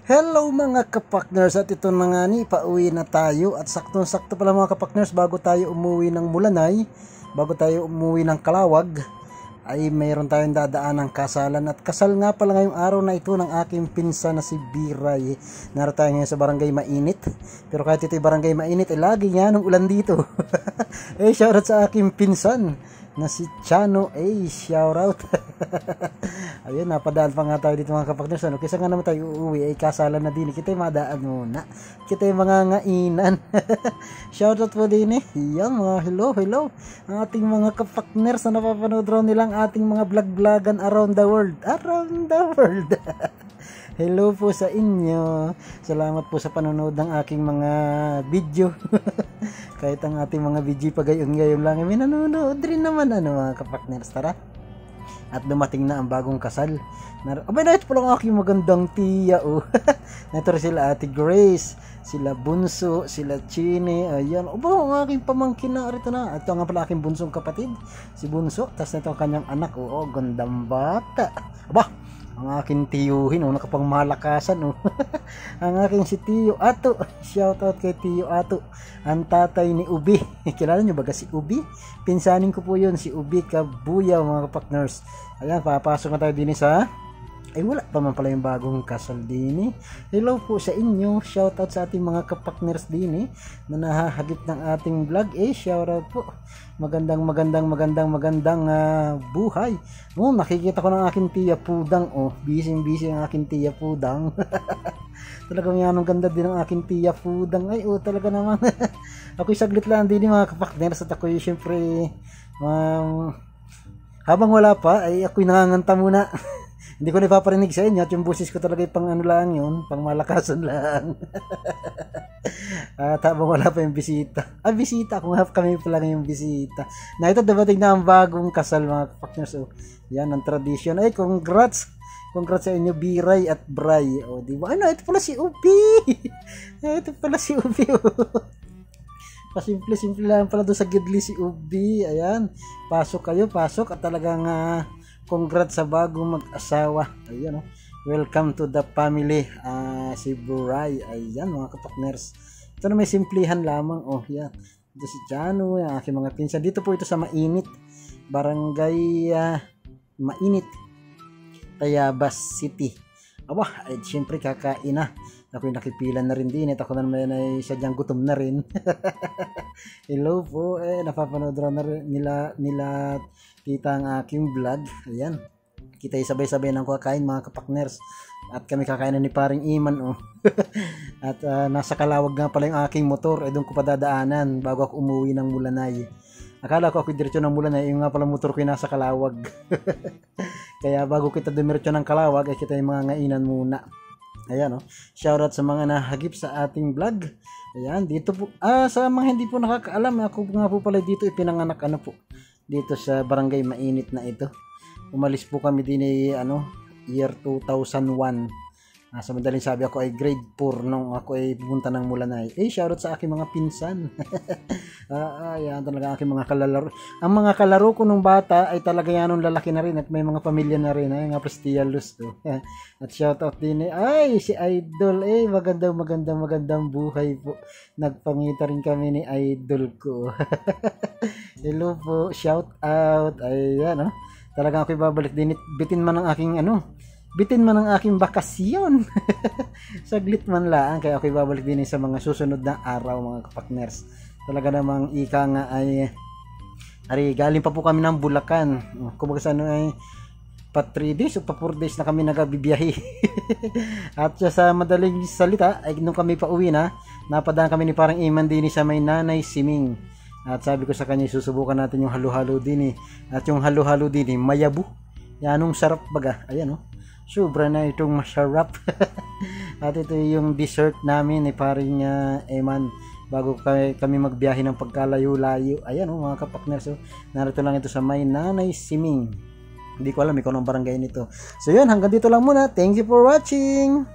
Hello mga kapakners, at ito na nga ni, pauwi na tayo at saktong-sakto pala mga kapakners, bago tayo umuwi ng Mulanay, bago tayo umuwi ng Calawag, ay mayroon tayong dadaan ng kasalan. At kasal nga pala ngayong araw na ito ng aking pinsan na si Biray. Narito tayo ngayon sa Barangay Mainit, pero kahit ito'y Barangay Mainit, lagi nga nung ulan dito. Shoutout sa aking pinsan na si Chano, shoutout. Ayun, napadaan pa nga tayo dito mga kapakners. Kaysa nga naman tayo uuwi, kasalan na din. Kita'y madaan muna, kita'y mga ngainan. Shoutout po din yan mga hello ang ating mga kapakners na napapanood raw nilang ating mga vlog-vlogan around the world. Hello po sa inyo. Salamat po sa panonood ng aking mga video. Kahit ang ating mga video pa gayon lang, may nanonood rin naman mga kapakners. Tara. At dumating na ang bagong kasal. Abay, na ito pala ang aking magandang tiya. Ito rin sila Ate Grace, sila Bunso, sila Chini. Ayan. Ang aking pamangkin na rito na. Ito nga pala aking bunsong kapatid, si Bunso. Tapos ito ang kanyang anak. Gandang bata. Ang aking tiyuhin, nakapang malakasan. Ang aking si Tiyo Ato. Shoutout kay Tiyo Ato, ang tatay ni Ubi. Kilala nyo ba si Ubi? Pinsanin ko po yun, si Ubi Kabuya mga kapakners. Ayan, papasok na tayo din sa... wala pa man pala yung bagong kasal din. Hello po sa inyo. Shoutout sa ating mga kapakners din na nahahagip ng ating vlog. Shoutout po. Magandang buhay. Nakikita ko ng aking tiya Pudang. Busy ang aking tiya Pudang. Talagang yan, ang ganda din ng aking tiya Pudang. Talaga naman. Ako'y saglit lang din mga kapakners, at ako'y syempre habang wala pa ay ako'y nanganganta muna. Hindi ko na ipaparinig sa inyo at yung busis ko talaga pang lang yun, pang malakasan lang. At habang wala pa yung bisita. Bisita, kung kami pa lang yung bisita. Na ito, dabating na ang bagong kasal mga kapakners. Yan ang tradisyon. Congrats sa inyo Biray at Bray. Diba? Ito pala si Ubi. Ito pala si Ubi. Pasimple lang pala doon sa gidli si Ubi. Ayan, pasok kayo, pasok. At talagang congrats sa bagong mag-asawa. Ayan, welcome to the family, si Buray. Ayan mga kapakners, ito na may simplihan lamang. Yan, ito si Chano, yung aking mga pinsan. Dito po ito sa Mainit, Barangay Mainit, Tayabas City. Siyempre kakain na. Ako'y nakipila na rin din. Ako na naman ay sadyang gutom na rin. Hello po. Napapanood na rin nila kita ang aking vlog. Ayan. Kita sabay-sabay ng kakain mga kapakners. At kami kakain na ni paring Iman. At nasa Calawag nga pala yung aking motor. Doon ko padadaanan bago ako umuwi ng Mulanay. Akala ko diretso ng Mulanay. Yung nga pala motor ko yung nasa Calawag. Kaya bago kita dumiretso ng Calawag, kita yung mga ngainan muna. Ayan, shoutout sa mga nahagip sa ating vlog. Ayan, dito po, sa mga hindi po nakakaalam, ako nga po pala dito ipinanganak dito sa Barangay Mainit na ito. Umalis po kami din year 2001. Sa madaling sabi, ako ay grade 4 nung ako ay pumunta ng Mulanay. Shoutout sa aking mga pinsan. Yan talaga aking mga kalalaro. Ang mga kalaro ko nung bata ay talaga yan nung lalaki na rin at may mga pamilya na rin. Nga Prestialus to. At shoutout din si Idol. Magandang buhay po. Nagpangita rin kami ni Idol ko. Hello po, shoutout. Ayan, talagang ako'y babalik din. Bitin man ang aking bakasyon. Saglit man lang, kaya ako'y babalik din sa mga susunod na araw mga kapakners. Talaga namang ika nga ay galing pa po kami ng Bulacan. Kumbaga sa ay pa 3 days o pa 4 days na kami nagabibiyahe. At sa madaling salita ay nung kami pa uwi na, napadaan kami ni parang Iman din sa may Nanay Siming. At sabi ko sa kanya, susubukan natin yung halo-halo din At yung halo-halo din mayabu. Yanong sarap baga. Ayan sobra na itong masarap. At ito yung dessert namin ni paring Eman bago kami magbiyahe ng pagkalayo-layo. Ayan mga kapakners, narito lang ito sa may Nanay Siming. Hindi ko alam kung anong barangay nito. So yun, hanggang dito lang muna. Thank you for watching.